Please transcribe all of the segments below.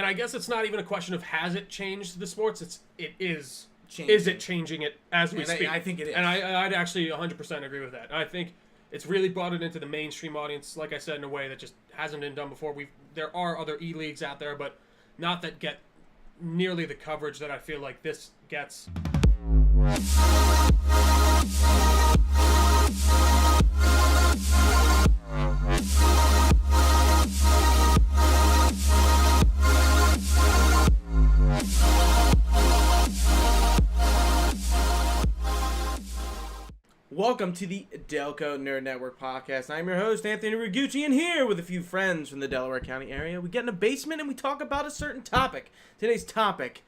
And I guess it's not even a question of has it changed the sports. It is. Changing. Is it changing it as we speak? I think it is. And I'd actually 100% agree with that. I think it's really brought it into the mainstream audience, like I said, in a way that just hasn't been done before. There are other e-leagues out there, but not that get nearly the coverage that I feel like this gets. Welcome to the Delco Nerd Network podcast. I'm your host, Anthony Gooch, and here with a few friends from the Delaware County area. We get in a basement and we talk about a certain topic. Today's topic,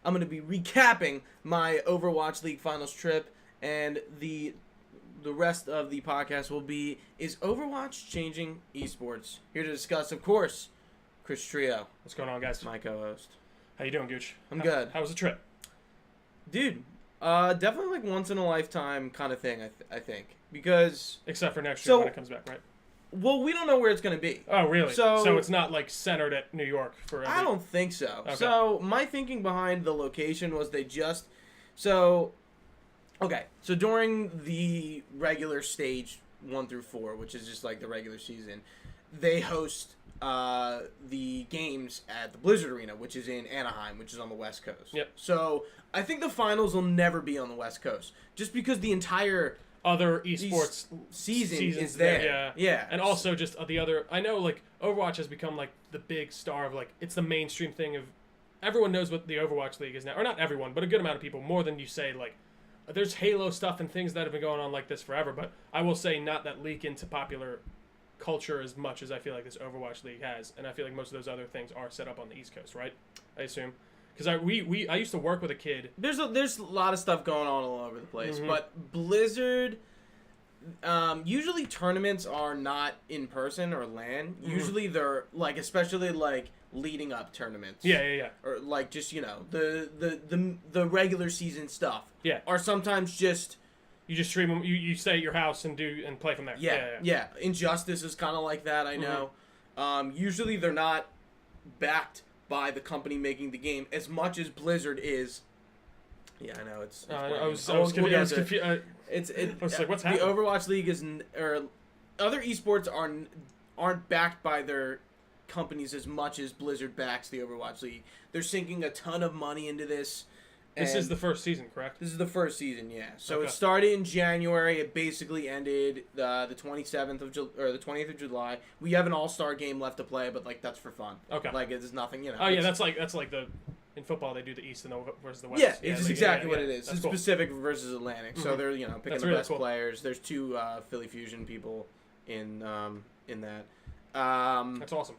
I'm going to be recapping my Overwatch League Finals trip, and the rest of the podcast will be, is Overwatch changing eSports? Here to discuss, of course, Chris Trio. What's going on, guys? My co-host. How you doing, Gooch? I'm good. How was the trip? Dude, definitely like once in a lifetime kind of thing, I think. Because... Except for next year when it comes back, right? Well, we don't know where it's going to be. Oh, really? So it's not like centered at New York for I don't think so. Okay. So my thinking behind the location was they just... So during the regular stage 1 through 4, which is just like the regular season, they host the games at the Blizzard Arena, which is in Anaheim, which is on the West Coast. Yep. So I think the finals will never be on the West Coast, just because the entire other esports season is there. Yeah. And also just the other, I know like Overwatch has become like the big star of like, it's the mainstream thing of, everyone knows what the Overwatch League is now, or not everyone, but a good amount of people, more than you say. Like, there's Halo stuff and things that have been going on like this forever, but I will say not that leak into popular culture as much as I feel like this Overwatch League has, and I feel like most of those other things are set up on the East Coast, right? I assume, because I used to work with a kid. There's a lot of stuff going on all over the place, but Blizzard, usually tournaments are not in person or LAN. Usually they're like, especially like leading up tournaments. Yeah. Or like just the regular season stuff. Yeah. Are sometimes just. You just stream them. You stay at your house and play from there. Yeah. Injustice is kind of like that. I know. Usually they're not backed by the company making the game as much as Blizzard is. Yeah, I know. It's I was confused. I was like, what's happening? The Overwatch League or other esports aren't backed by their companies as much as Blizzard backs the Overwatch League. They're sinking a ton of money into this. This is the first season, correct? This is the first season, yeah. So It started in January. It basically ended the 27th of the 20th of July. We have an all-star game left to play, but like that's for fun. Okay. Like it's nothing, Oh yeah, that's like the in football they do the East and versus the West. Yeah, it's exactly what it is. That's it's Pacific versus Atlantic. So they're picking the best players. There's 2 Philly Fusion people in that. That's awesome.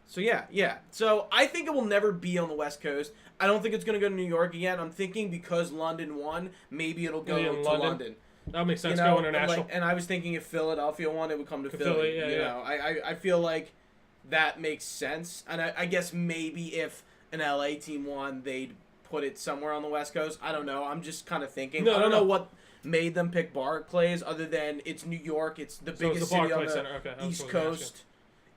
So yeah. So I think it will never be on the West Coast. I don't think it's going to go to New York again. I'm thinking because London won, maybe it'll go to London. That makes sense. Go international. And I was thinking if Philadelphia won, it would come to Philly. I feel like that makes sense. And I guess maybe if an LA team won, they'd put it somewhere on the West Coast. I don't know. I'm just kind of thinking. I don't know what made them pick Barclays other than it's New York. It's the biggest city on the East Coast.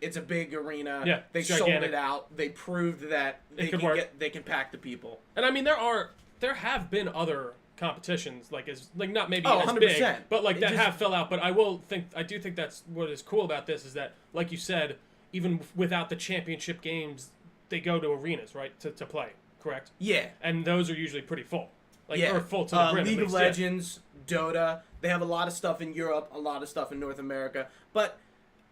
It's a big arena. Yeah, they sold it out. They proved that they can pack the people. And I mean, there have been other competitions not maybe as 100%. Big, but like that have fell out. But I do think that's what is cool about this is that, like you said, even without the championship games, they go to arenas, right, to play. Correct. Yeah. And those are usually pretty full. Or full to the brim. League of Legends, Dota. They have a lot of stuff in Europe, a lot of stuff in North America, but.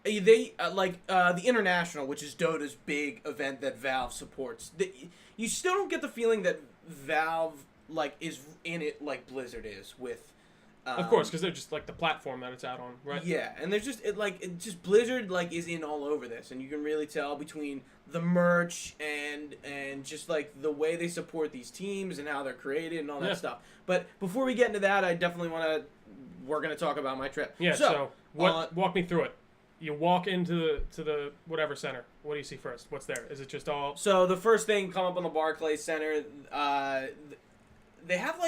They the International, which is Dota's big event that Valve supports. You still don't get the feeling that Valve is in it like Blizzard is with. Of course, because they're just like the platform that it's out on, right? Yeah, and there's just Blizzard is in all over this, and you can really tell between the merch and just like the way they support these teams and how they're created and all that stuff. But before we get into that, I definitely we're gonna talk about my trip. Yeah. So walk me through it. You walk into the whatever center. What do you see first? What's there? Is it just all? So the first thing come up on the Barclays Center. They have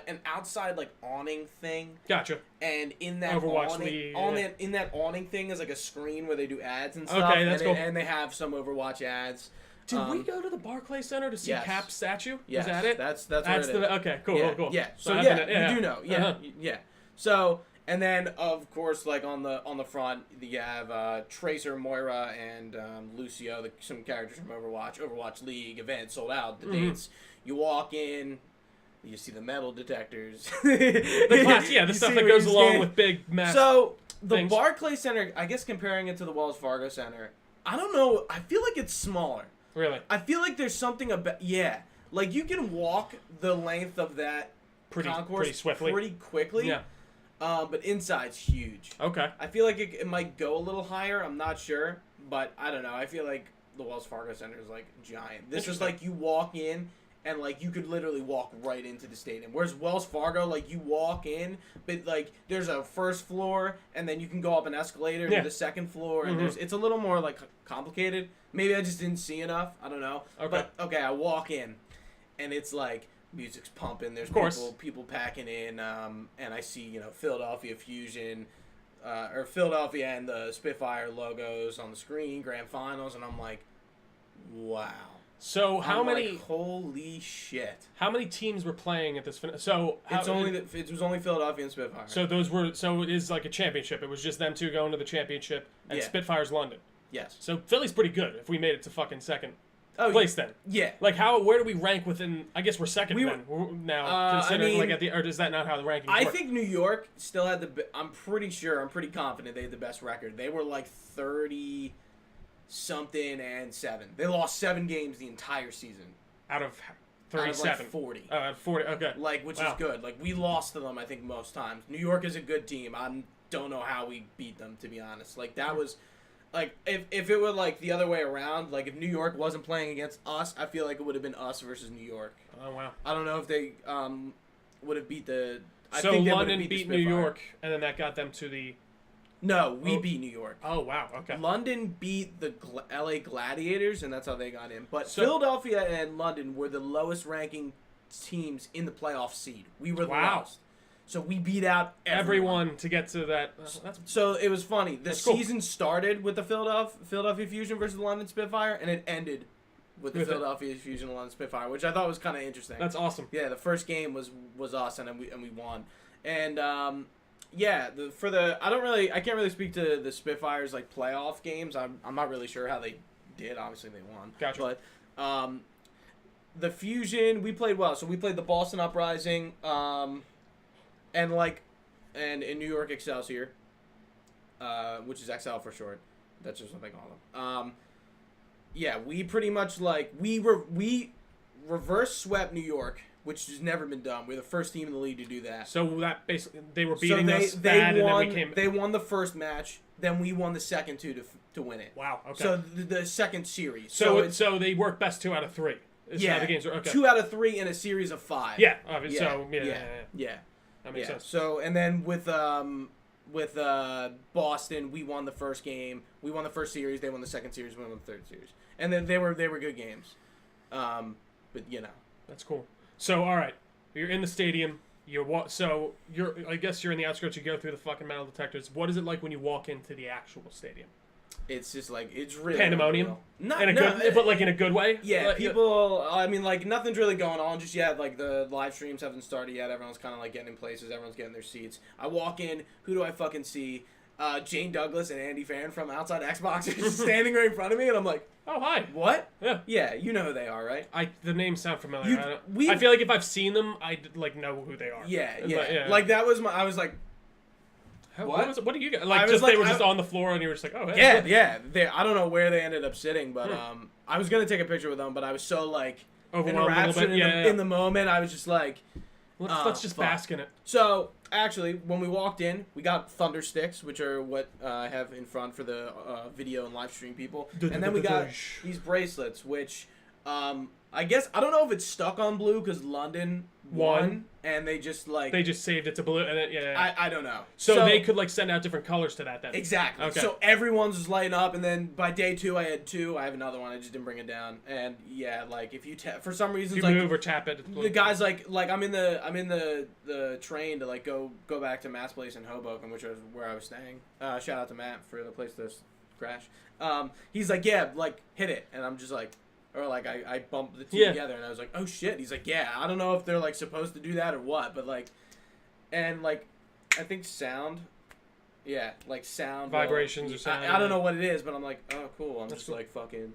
an outside awning thing. Gotcha. And in that Overwatch League, in that awning thing is a screen where they do ads and stuff. Okay, that's cool. And they have some Overwatch ads. Did we go to the Barclays Center to see Yes. Cap's statue? Yes, Is that it? That's where it is. Okay, cool, Yeah, cool. yeah. So I've yeah, been- you do know. Yeah, Uh-huh. yeah. So and then of course, like on the front, you have Tracer, Moira, and Lucio, some characters from Overwatch League event sold out. The dates. You walk in. You see the metal detectors. The class, the stuff that goes along with big mass. So the things. Barclays Center, I guess comparing it to the Wells Fargo Center, I don't know. I feel like it's smaller. Really? I feel like there's something about like you can walk the length of that concourse pretty swiftly, pretty quickly. Yeah. But inside's huge. Okay. I feel like it might go a little higher. I'm not sure, but I don't know. I feel like the Wells Fargo Center is like giant. This is like you walk in. And, like, you could literally walk right into the stadium. Whereas Wells Fargo, like, you walk in, but, like, there's a first floor, and then you can go up an escalator to the second floor, and it's a little more, like, complicated. Maybe I just didn't see enough. I don't know. Okay. But, okay, I walk in, and it's, like, music's pumping. There's people packing in, and I see, Philadelphia Fusion, or Philadelphia and the Spitfire logos on the screen, Grand Finals, and I'm like, wow. So how many? Like, holy shit! How many teams were playing at this? So It was only Philadelphia and Spitfire. So those were. So it is like a championship. It was just them two going to the championship, and Spitfire's London. Yes. So Philly's pretty good. If we made it to fucking second place, then. Yeah. Like where do we rank within? I guess we're second now. Considering or is that not how the rankings work? I think New York still had I'm pretty confident they had the best record. They were like 30. Something and 7. They lost 7 games the entire season. Out of 37. Out of like 40. Oh, out of 40. Okay. Which is good. Like, we lost to them, I think, most times. New York is a good team. I don't know how we beat them, to be honest. Like, that was... Like, if it were, like, the other way around, like, if New York wasn't playing against us, I feel like it would have been us versus New York. Oh, wow. I don't know if they would have beat the... So London beat New York, and then that got them to the... No, we beat New York. Oh, wow. Okay. London beat the LA Gladiators, and that's how they got in. But Philadelphia and London were the lowest ranking teams in the playoff seed. We were the lowest. So we beat out everyone to get to that. So it was funny. The season started with the Philadelphia Fusion versus the London Spitfire, and it ended with the Philadelphia Fusion and London Spitfire, which I thought was kind of interesting. That's awesome. Yeah, the first game was us, and we won. And I can't really speak to the Spitfires like playoff games. I'm not really sure how they did. Obviously they won. Gotcha. But the Fusion, we played well. So we played the Boston Uprising, and in New York Excelsior, which is XL for short. That's just what they call them. We pretty much we reverse swept New York, which has never been done. We're the first team in the league to do that. So that basically they were beating us bad, and then we came. They won the first match, then we won the second two to win it. Wow. Okay. So the second series. So they work best 2 out of 3. How the games are. Okay. 2 out of 3 in a series of 5. Yeah. Obviously. Yeah. That makes sense. So and then with Boston, we won the first game. We won the first series. They won the second series. We won the third series. And then they were good games. But That's cool. So, all right, you're in the stadium. I guess you're in the outskirts. You go through the fucking metal detectors. What is it like when you walk into the actual stadium? It's just like it's really pandemonium. But in a good way. Yeah, people. I mean, like nothing's really going on just yet. Like the live streams haven't started yet. Everyone's kind of like getting in places. Everyone's getting their seats. I walk in. Who do I fucking see? Jane Douglas and Andy Farron from Outside Xbox are just standing right in front of me, and I'm like, oh, hi. What? Yeah. Yeah, you know who they are, right? The names sound familiar. I feel like if I've seen them, I know who they are. Yeah. Like that was I was like, what? What do you get? Like, they were just on the floor, and you were just like, oh, hey. Yeah. I don't know where they ended up sitting, but I was gonna take a picture with them, but I was so like overwhelmed a little bit. In the moment. I was just like, let's just bask in it. So actually, when we walked in, we got thunder sticks, which are what I have in front for the video and live stream people, and then we got these bracelets, which I guess I don't know if it's stuck on blue because London won, and they just saved it to blue, and then I don't know. So they could send out different colors to that then. Exactly. Okay. So everyone's just lighting up, and then by day 2 I had 2. I have another one. I just didn't bring it down, and like if you for some reason you move or tap it, the guys like I'm in the train to like go back to Matt's place in Hoboken, which was where I was staying. Shout out to Matt for the place to crash. He's like, yeah, like hit it, and I'm just like, or like I bumped the two Yeah. together, and I was like, oh shit. He's like, yeah, I don't know if they're like supposed to do that or what, but like, and like, I think sound. Yeah, like sound Vibrations or sound. I don't know what it is, but I'm like, oh cool. I'm That's just cool. like fucking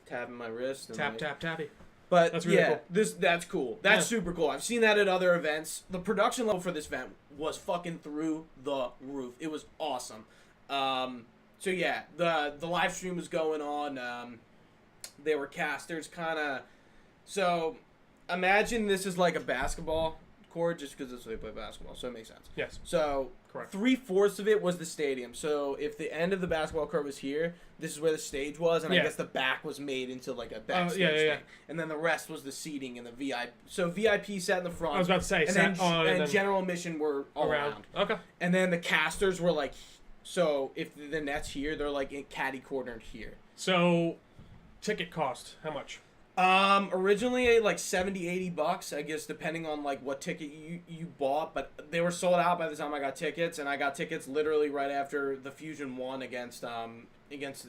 tapping my wrist. And Tap, like, tap, tappy. But That's really cool. that's cool. That's Yeah. super cool. I've seen that at other events. The production level for this event was fucking through the roof. It was awesome. So yeah, the live stream was going on. They were casters, kind of. So imagine this is like a basketball court, just because that's what they play basketball. So it makes sense. Yes. So Correct. 3/4 of it was the stadium. So if the end of the basketball court was here, this is where the stage was, and I Yeah. guess the back was made into like a backstage yeah. thing. And then the rest was the seating and the VIP. So VIP sat in the front. I was about to say, and sat then, on and and general admission were all around. around. Okay. And then the casters were like, so if the net's here, they're like in caddy cornered here. So, ticket cost, how much? Originally like $70-$80, I guess, depending on like what ticket you bought, but they were sold out by the time I got tickets, and I got tickets literally right after the Fusion won against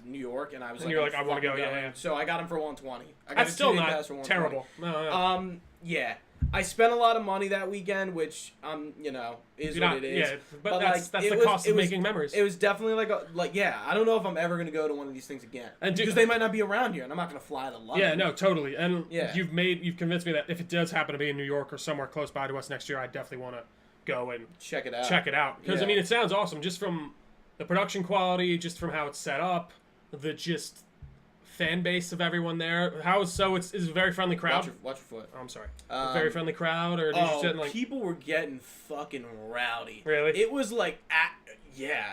New York, and I was And like, you're like, I want to go, fucking yeah, going. yeah. So I got them for $120. I got That's a still two-day not pass for $120. terrible. No. Yeah. I spent a lot of money that weekend, which is You're what not, it is. yeah, but But, that's like, the it was- cost it of was- making memories. It was definitely like I don't know if I'm ever gonna go to one of these things again, And because they might not be around here, and I'm not gonna fly to London. Yeah, no, totally. And Yeah. you've convinced me that if it does happen to be in New York or somewhere close by to us next year, I definitely want to go and check it out. check it out. Because, Yeah. I mean, it sounds awesome just from the production quality, just from how it's set up, the just fan base of everyone there. It's a very friendly crowd. Watch your foot. Oh, I'm sorry. A very friendly crowd, or did you sit in, like, people were getting fucking rowdy. Really? It was like,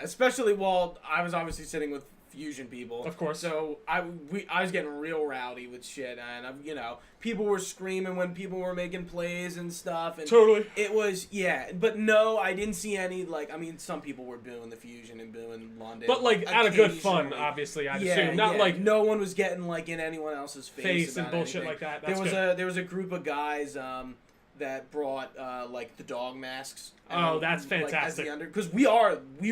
especially while I was obviously sitting with Fusion people. Of course. So I was getting real rowdy with shit, and people were screaming when people were making plays and stuff. And Totally. It was, but no, I didn't see any, some people were booing the Fusion and booing London. But, like, out of good fun, occasionally. obviously, I'd assume. Not, like, no one was getting, like, in anyone else's face and about bullshit anything. like that. There That's was good. there was a group of guys that brought the dog masks. Oh, that's fantastic. Because we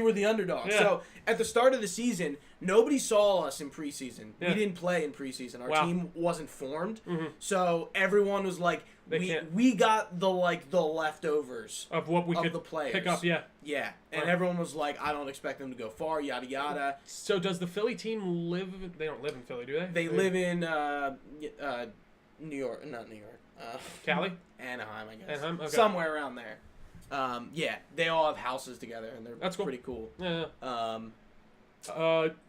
were the underdog. Yeah. So at the start of the season, nobody saw us in preseason. Yeah. We didn't play in preseason. Our Wow. team wasn't formed. Mhm. So everyone was like, we got the leftovers Of what we of could the players. pick up, yeah. Yeah, and Right. everyone was like, I don't expect them to go far, yada yada. So does the Philly team live? They don't live in Philly, do they? They live in New York, not New York. Cali? Anaheim, I guess. Anaheim? Okay. Somewhere around there. They all have houses together, and they're That's cool. pretty cool. Yeah.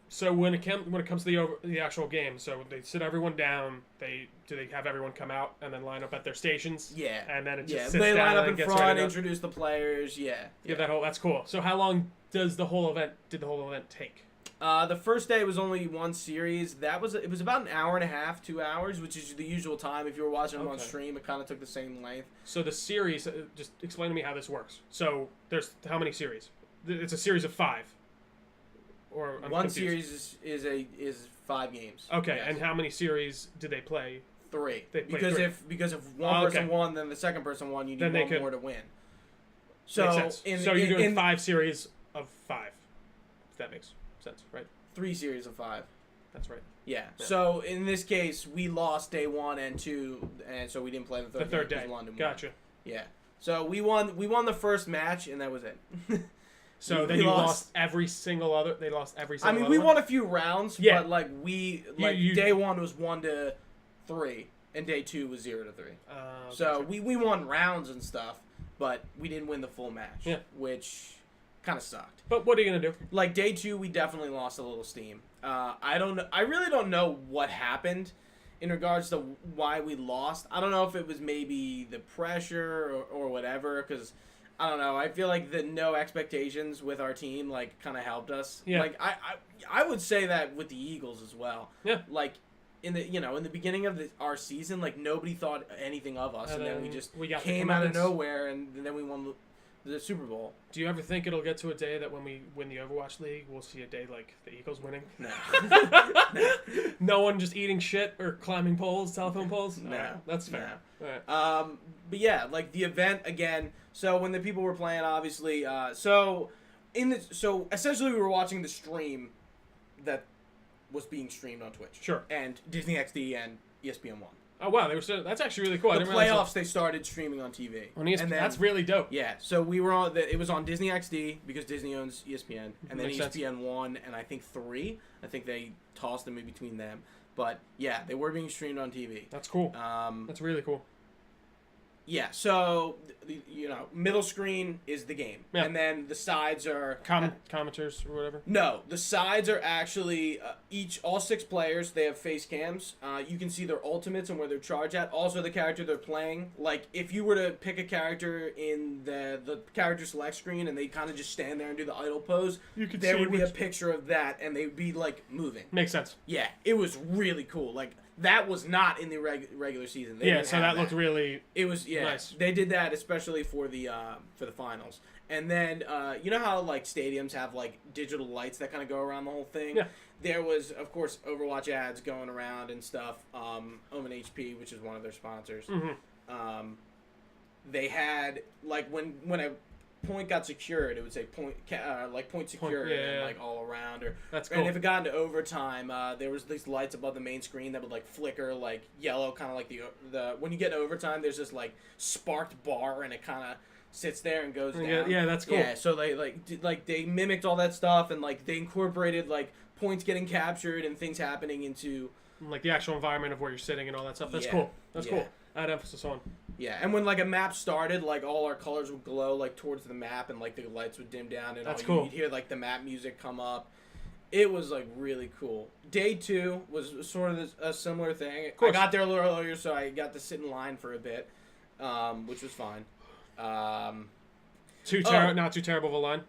So when it comes to the actual game, so they sit everyone down. Do they have everyone come out and then line up at their stations? Yeah. And then it just Yeah, sits they down line and up then in gets front, ready to go. introduce the players. Yeah. Yeah, that's cool. So how long did the whole event take? The first day was only one series. It was about an hour and a half, 2 hours, which is the usual time. If you were watching them on Okay. stream, it kind of took the same length. So the series, just explain to me how this works. So there's how many series? It's a series of 5. Or I'm One confused. series is 5 games. Okay, Yes. and how many series did they play? 3. They play because 3. if one Oh, okay. person won, then the second person won. You Then need they one could- more to win. Makes So sense. So you're doing 5 series of 5. If that makes sense, right? 3 series of 5. That's right. Yeah. Yeah. So in this case, we lost day 1 and 2, and so we didn't play the third. The third game 'cause day. London won. Gotcha. Yeah. So we won the first match, and that was it. So We then you lost- lost every single other. They lost every I single. mean, other we one? won a few rounds, Yeah. but like day 1 was 1-3, and day 2 was 0-3. So gotcha. we won rounds and stuff, but we didn't win the full match, Yeah. which kind of sucked. But what are you gonna do? Like day 2, we definitely lost a little steam. I really don't know what happened in regards to why we lost. I don't know if it was maybe the pressure or whatever, because I don't know. I feel like the no expectations with our team like kind of helped us. Yeah. Like I would say that with the Eagles as well. Yeah. Like in the beginning of our season, like nobody thought anything of us, and then we got the came out of comeuppance. nowhere, and then we won the Super Bowl. Do you ever think it'll get to a day that when we win the Overwatch League, we'll see a day like the Eagles winning? No. No one just eating shit or climbing poles, telephone poles? No. Alright, that's fair. No. Alright. But yeah, like the event again. So when the people were playing, obviously, so essentially we were watching the stream that was being streamed on Twitch. Sure. And Disney XD and ESPN1. Oh wow, that's actually really cool. I The didn't realize playoffs they started streaming on TV. on ESPN. That's really dope. Yeah, so we were on. It was on Disney XD because Disney owns ESPN, and then Makes sense. ESPN1 and I think 3. I think they tossed them in between them. But yeah, they were being streamed on TV. That's cool. That's really cool. Yeah, so middle screen is the game, Yeah. and then the sides are Commenters or whatever. No, the sides are actually all 6 players. They have face cams. You can see their ultimates and where they're charged at. Also, the character they're playing. Like if you were to pick a character in the character select screen, and they kind of just stand there and do the idle pose, there would be a picture of that, and they would be like moving. Makes sense. Yeah, it was really cool. Like that was not in the regular season. They didn't So have that looked really. It was nice. They did that especially for the finals. And then you know how like stadiums have like digital lights that kind of go around the whole thing. Yeah. There was of course Overwatch ads going around and stuff. Omen HP, which is one of their sponsors. Mm-hmm. They had like when a point got secured, it would say point secured and like all around. That's cool. And if it got into overtime, there was these lights above the main screen that would like flicker like yellow, kind of like the when you get to overtime, there's this like sparked bar and it kind of sits there and goes down. Yeah, that's cool. Yeah, so they mimicked all that stuff and like they incorporated like points getting captured and things happening into like the actual environment of where you're sitting and all that stuff. That's cool. That's cool. Add emphasis on. Yeah, and when like a map started, like all our colors would glow like towards the map, and like the lights would dim down, and that's cool. cool. You'd hear like the map music come up. It was like really cool. Day 2 was sort of a similar thing. I got there a little earlier, so I got to sit in line for a bit, which was fine. Not too terrible of a line.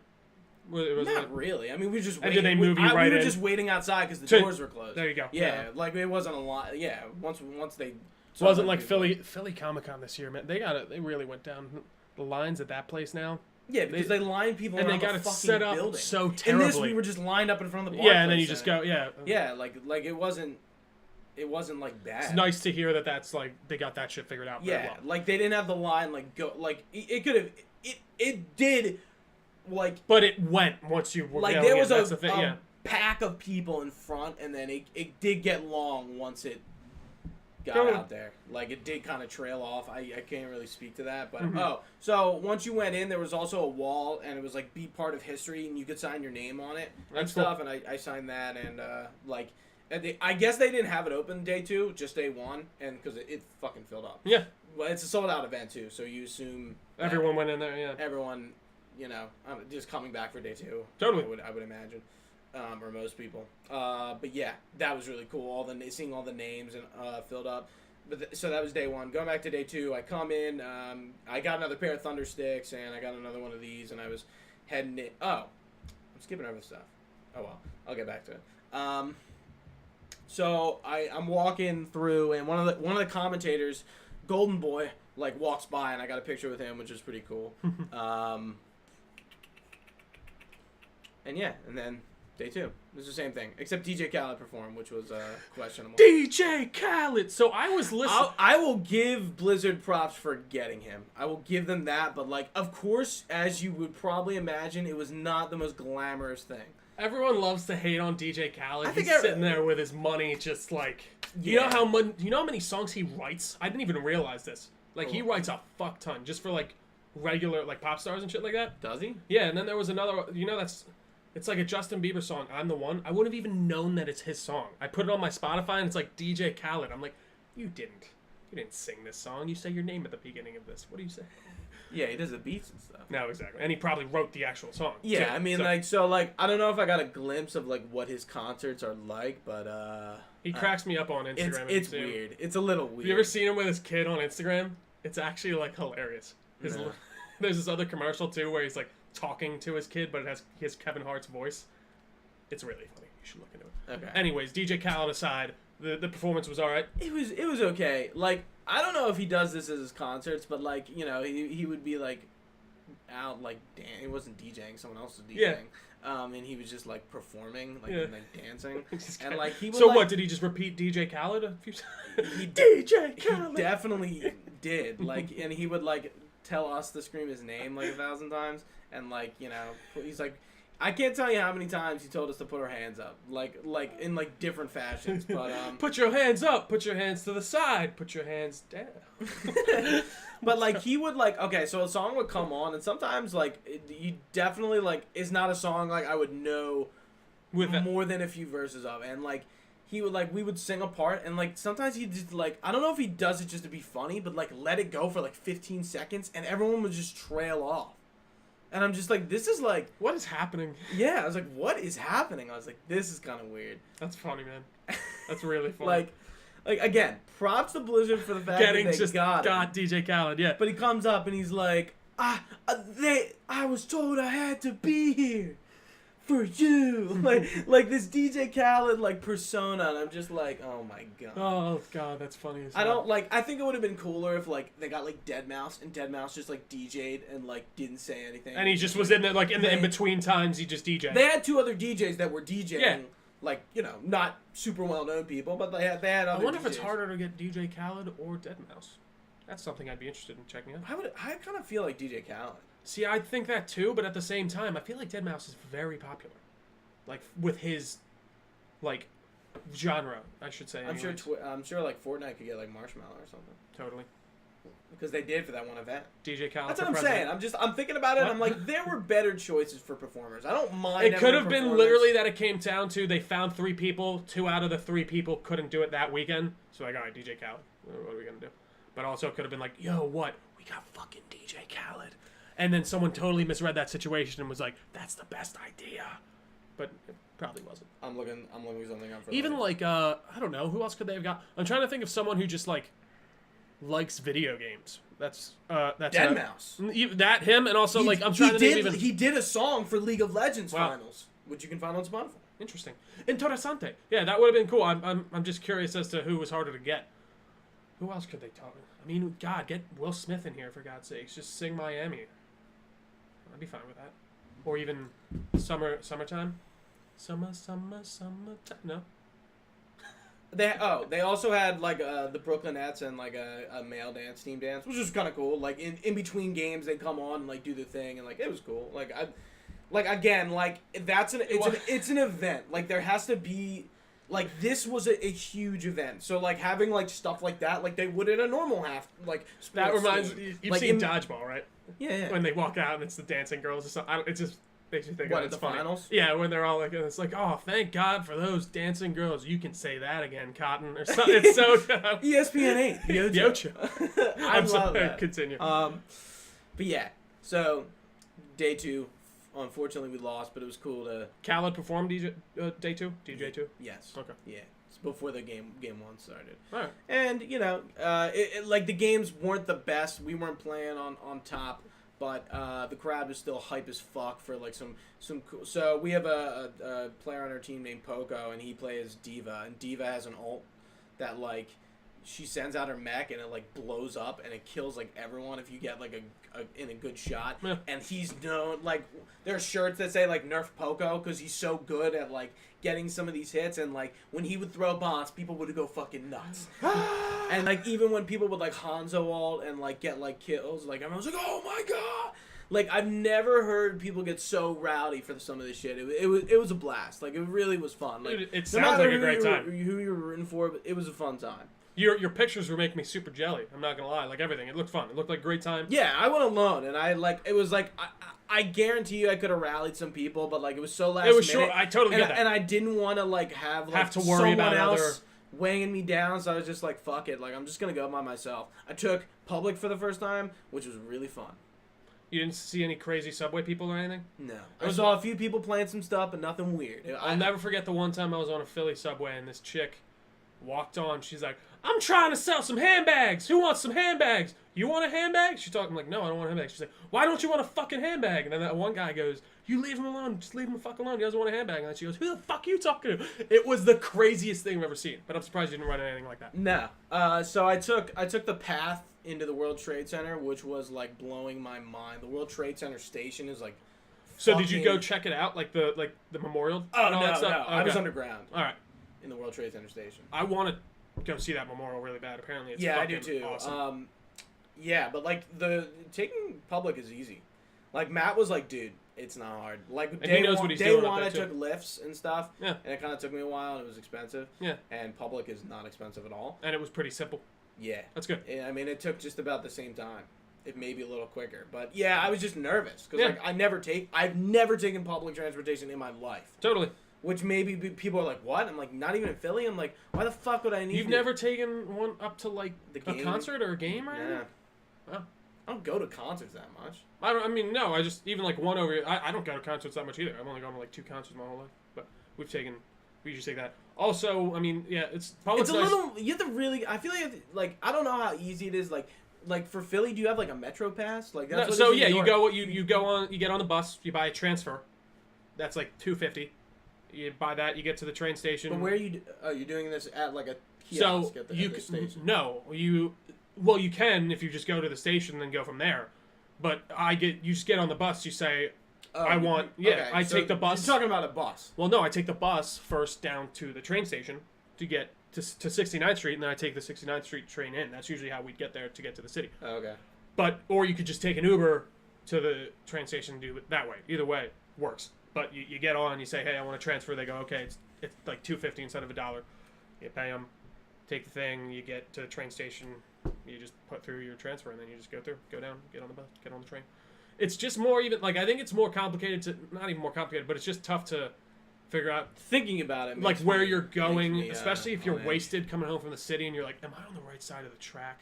Not really. I mean, we were just waiting. And did they move you right in? We were just waiting outside because the doors were closed. There you go. Yeah, like it wasn't a lot. Yeah, once they. It wasn't like Philly Comic-Con this year, man. They really went down the lines at that place now. Yeah, because they line people and around they got the it fucking set up building. so terribly. In this, we were just lined up in front of the bar. Yeah, and then you just go, Yeah, like it wasn't like bad. It's nice to hear that that's like they got that shit figured out. Yeah, very well. like they didn't have the line like go like it could have it did like. But it went once you were like there was a pack of people in front, and then it did get long once it got out there. Like it did kind of trail off. I can't really speak to that, but so once you went in, there was also a wall, and it was like be part of history, and you could sign your name on it and stuff. Cool. And I signed that, and I guess they didn't have it open day 2, just day 1, and because it fucking filled up. Yeah. Well, it's a sold out event too, so you assume everyone went in there. Yeah. Everyone, just coming back for day 2. Totally. I would imagine. Or most people. But yeah, that was really cool. Seeing all the names and filled up. So that was day 1. Going back to day 2, I come in. I got another pair of Thunder Sticks, and I got another one of these, and I was heading in. Oh, I'm skipping over stuff. Oh well, I'll get back to it. So I'm walking through, and one of the commentators, Golden Boy, like walks by, and I got a picture with him, which is pretty cool. And yeah, and then. Day 2. It was the same thing, except DJ Khaled performed, which was questionable. DJ Khaled! So I was listening. I will give Blizzard props for getting him. I will give them that, but like, of course, as you would probably imagine, it was not the most glamorous thing. Everyone loves to hate on DJ Khaled. He's sitting there with his money, just like you know how many songs he writes. I didn't even realize this. Like he writes a fuck ton just for like regular like pop stars and shit like that. Does he? Yeah, and then there was another. It's like a Justin Bieber song, I'm the One. I wouldn't have even known that it's his song. I put it on my Spotify, and it's like DJ Khaled. I'm like, you didn't sing this song. You say your name at the beginning of this. What do you say? Yeah, he does the beats and stuff. No, exactly. And he probably wrote the actual song. Yeah, too. I mean, I don't know if I got a glimpse of, like, what his concerts are like, but, he cracks me up on Instagram. It's weird. It's a little weird. Have you ever seen him with his kid on Instagram? It's actually, like, hilarious. No. There's this other commercial, too, where he's, like, talking to his kid, but he has Kevin Hart's voice. It's really funny. You should look into it. Okay. Anyways, DJ Khaled aside, the performance was all right. It was okay. Like, I don't know if he does this as his concerts, but like, he would be like out like he wasn't DJing, someone else was DJing. Yeah. And he was just like performing, like and, like dancing, and like he would. So what did he just repeat DJ Khaled a few times? DJ Khaled. He definitely did. Like, and he would like tell us to scream his name like 1,000 times, and like he's like I can't tell you how many times he told us to put our hands up, like in like different fashions. But put your hands up, put your hands to the side, put your hands down. But like he would like so a song would come on, and sometimes like you definitely like it's not a song like I would know with more than a few verses of, and like he would like we would sing a part, and like sometimes he just like I don't know if he does it just to be funny, but like let it go for like 15 seconds, and everyone would just trail off. And I'm just like, this is like... What is happening? Yeah, I was like, what is happening? I was like, this is kind of weird. That's funny, man. That's really funny. like again, props to Blizzard for the fact that they got DJ Khaled, yeah. But he comes up and he's like, I was told I had to be here for you. like this DJ Khaled like persona, and I'm just like, oh my god. Oh god, that's funny as hell. I don't like. I think it would have been cooler if like they got like Deadmau5 and Deadmau5 just like DJ'd and like didn't say anything. And he just was in the like in the in between times he just DJ'd. They had two other DJs that were DJing. Yeah. Like not super well known people, but they had other. I wonder DJs. If it's harder to get DJ Khaled or Deadmau5. That's something I'd be interested in checking out. I kind of feel like DJ Khaled. See, I think that too, but at the same time, I feel like Deadmau5 is very popular. Like, with his, like, genre, I should say. I'm sure, like, Fortnite could get, like, Marshmallow or something. Totally. Because they did for that one event. DJ Khaled. That's what I'm saying. I'm thinking about it, and I'm like, there were better choices for performers. I don't mind. It could have been literally that it came down to they found 3 people. 2 out of the 3 people couldn't do it that weekend. So, like, all right, DJ Khaled. What are we going to do? But also it could have been like, yo, what? We got fucking DJ Khaled. And then someone totally misread that situation and was like, that's the best idea. But it probably wasn't. I'm looking something up for even like I don't know, who else could they have got? I'm trying to think of someone who just like likes video games. That's Deadmau5. That him, and also like I'm trying to think even he did a song for League of Legends Finals, which you can find on Spotify. Interesting. Interessante. Yeah, that would have been cool. I'm just curious as to who was harder to get. Who else could they talk? I mean, God, get Will Smith in here for God's sakes. Just sing Miami. I'd be fine with that. Or even summertime. Summertime. No. They also had like the Brooklyn Nets and like a male dance team dance, which was kind of cool. Like in between games, they come on and like do the thing, and like it was cool. Like again, like it's an event. Like there has to be. Like, this was a huge event. So, like, having, like, stuff like that, like they would in a normal that reminds me, you've like seen Dodgeball, right? Yeah. When they walk out and it's the dancing girls or something. It just makes you think what, it's the funny. finals? Yeah, when they're all like, it's like, oh, thank God for those dancing girls. You can say that again, Cotton. Or something. It's so ESPN 8. Yocho. I love that. Continue. But yeah, so day 2. Unfortunately, we lost, but it was cool to... Khaled performed day 2? DJ 2? Yes. Okay. Yeah. It's before the game 1 started. All right. And, like, the games weren't the best. We weren't playing on top, but the crowd was still hype as fuck for, like, some cool... So, we have a player on our team named Poco, and he plays Diva, and Diva has an ult that, like... She sends out her mech and it like blows up and it kills like everyone if you get like in a good shot. Yeah. And he's known like there are shirts that say like Nerf Poco because he's so good at like getting some of these hits, and like when he would throw bombs, people would go fucking nuts. And like even when people would like Hanzo ult and like get like kills, like everyone was like, oh my god. Like I've never heard people get so rowdy for some of this shit. It was a blast. Like it really was fun. Like it sounds like a great time. Who you were rooting for, but it was a fun time. Your pictures were making me super jelly. I'm not gonna lie. Like everything, it looked fun. It looked like a great time. Yeah, I went alone, and it was like I guarantee you I could have rallied some people, but like it was so last minute. It was short. I totally get that. And I didn't want to like have to worry someone about else weighing me down, so I was just like, fuck it. Like I'm just gonna go by myself. I took public for the first time, which was really fun. You didn't see any crazy subway people or anything? No. I saw a few people playing some stuff, but nothing weird. I'll never forget the one time I was on a Philly subway and this chick walked on. She's like, I'm trying to sell some handbags. Who wants some handbags? You want a handbag? She's talking like, no, I don't want a handbag. She's like, why don't you want a fucking handbag? And then that one guy goes, you leave him alone. Just leave him the fuck alone. He doesn't want a handbag. And then she goes, who the fuck are you talking to? It was the craziest thing I've ever seen. But I'm surprised you didn't run anything like that. No. So I took the path into the World Trade Center, which was like blowing my mind. The World Trade Center station is like. So did you go check it out, like the memorial? Oh no, that stuff? no. Okay. I was underground. All right. In the World Trade Center station. I want to go see that memorial really bad. Apparently, it's I fucking do too. Awesome. Yeah, but like the taking public is easy. Like Matt was like, dude, It's not hard. Like And he knows what he's doing day up one, there, I too. took lifts and stuff. Yeah. And it kind of took me a while, and it was expensive. Yeah. And public is not expensive at all. And it was pretty simple. Yeah. That's good. I mean, it took just about the same time. It may be a little quicker, but yeah, I was just nervous because Yeah. like I've never taken public transportation in my life. Totally. Which maybe people are like, what? I'm like, not even in Philly. I'm like, why the fuck would I need? You've never taken one up to like The a game? concert or a game or anything? Nah. Oh. I don't go to concerts that much. I mean, no. I just even like one over here. I don't go to concerts that much either. I've only gone to like 2 concerts my whole life. But we usually take that. Also, I mean, yeah, it's probably It's a little. You have to really. I feel like I don't know how easy it is. Like for Philly, do you have like a Metro Pass? Like that's No, what so it is in yeah, New you York. you get on the bus, you buy a transfer. That's like $2.50. You buy that, you get to the train station. But where are you? Oh, you're doing this at like a So kiosk at the station. you can if you just go to the station and then go from there. But you just get on the bus. You say, I take the bus. You're talking about a bus. Well, no, I take the bus first down to the train station to get to 69th Street, and then I take the 69th Street train in. That's usually how we'd get there to get to the city. Oh, okay. Or you could just take an Uber to the train station and do it that way. Either way works. But you get on, you say, hey, I want to transfer. They go, okay, it's like $2.50 instead of $1. You pay them, take the thing, you get to the train station, you just put through your transfer, and then you just go down, get on the bus, get on the train. It's just more even, like, I think it's more complicated not even more complicated, but it's just tough to figure out. Thinking about it, Like, where you're going, me, especially if you're on edge. wasted coming home from the city, and you're like, am I on the right side of the track?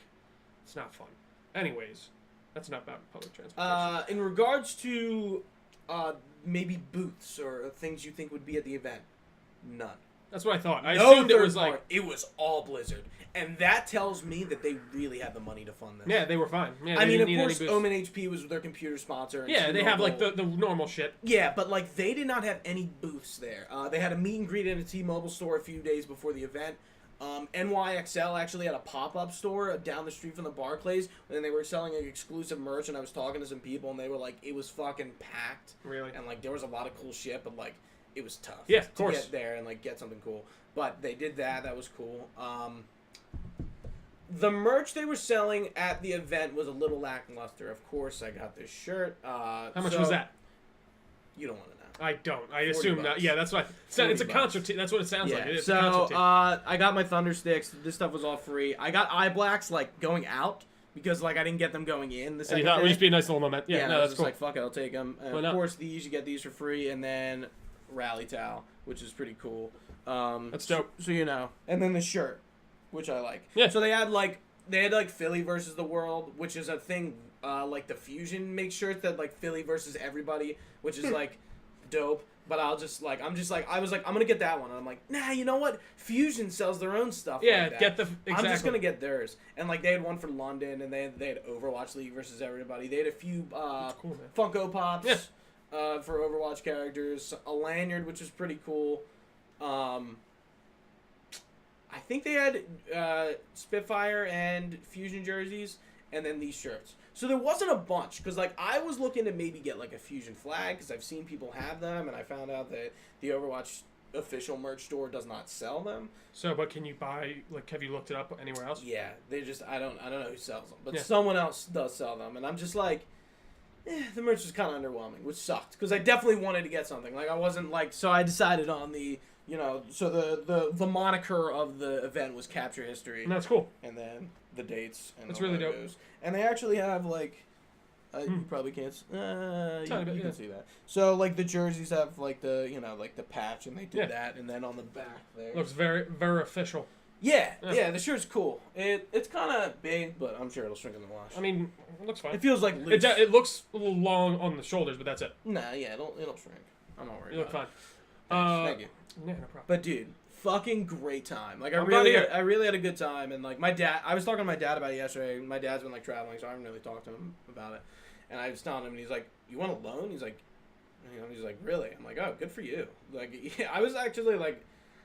It's not fun. Anyways, that's not about public transportation. In regards to maybe booths or things you think would be at the event, none. That's what I thought. I No assumed it third was like... party. It was all Blizzard. And that tells me that they really have the money to fund this. Yeah, they were fine. Yeah, I they mean, didn't of need any course, booths. Omen HP was their computer sponsor. And Yeah, they have like T-Mobile. the normal shit. Yeah, but like they did not have any booths there. They had a meet and greet in a T-Mobile store a few days before the event. NYXL actually had a pop-up store down the street from the Barclays, and they were selling like, exclusive merch. And I was talking to some people, and they were like, it was fucking packed. Really? And like there was a lot of cool shit, but like it was tough. Yeah, of to course. get there and like get something cool. But they did that. That was cool. The merch they were selling at the event was a little lackluster. Of course, I got this shirt. How much was that? You don't want to know. I don't. I assume $40. that. Yeah, that's what. It's a concert. That's what it sounds like. It's a concert So tee. I got my Thunder Sticks. This stuff was all free. I got eye blacks like going out because like I didn't get them going in. The And you second thought it would day. just be a nice little moment. Yeah, and no, I was that's just cool. like, fuck it, I'll take them. Why Of not? course, you get these for free, and then Rally Towel, which is pretty cool. That's dope. So you know, and then the shirt, which I like. Yeah. So they had Philly versus the world, which is a thing. Like the Fusion makes shirts that like Philly versus everybody, which is like dope. But I was like, I'm gonna get that one, and I'm like, nah, you know what? Fusion sells their own stuff. Yeah, like that. get the exactly. I'm just gonna get theirs, and like they had one for London, and they had Overwatch League versus everybody. They had a few That's cool, man. Funko Pops Yeah. for Overwatch characters, a lanyard which was pretty cool. I think they had Spitfire and Fusion jerseys, and then these shirts. So there wasn't a bunch, because like I was looking to maybe get like a Fusion flag, because I've seen people have them, and I found out that the Overwatch official merch store does not sell them. So, but can you buy? Like, have you looked it up anywhere else? Yeah, they just I don't know who sells them, but Yeah. someone else does sell them, and I'm just like, the merch was kind of underwhelming, which sucked, because I definitely wanted to get something. Like I wasn't like, so I decided on the. So the moniker of the event was Capture History, And that's cool. and then the dates and That's the really dope. logos. And they actually have like, you probably can't. You Tiny bit, yeah. can see that. So like the jerseys have like the like the patch, and they did Yeah. that, and then on the back there. Looks very, very official. Yeah, Yeah. yeah, the shirt's cool. It's kind of big, but I'm sure it'll shrink in the wash. I mean, it looks fine. It feels like loose. It looks a little long on the shoulders, but that's it. Nah, yeah, it'll shrink. I'm not worried. You look about fine. it. Thank you. Yeah, no problem. But dude, fucking great time. Like I I'm glad to hear it. really had a good time, and like my dad, I was talking to my dad about it yesterday. My dad's been like traveling, so I haven't really talked to him about it. And I was telling him, and he's like, "You want a loan?" He's like, he's like, "Really?" I'm like, "Oh, good for you." Like, yeah, I was actually like,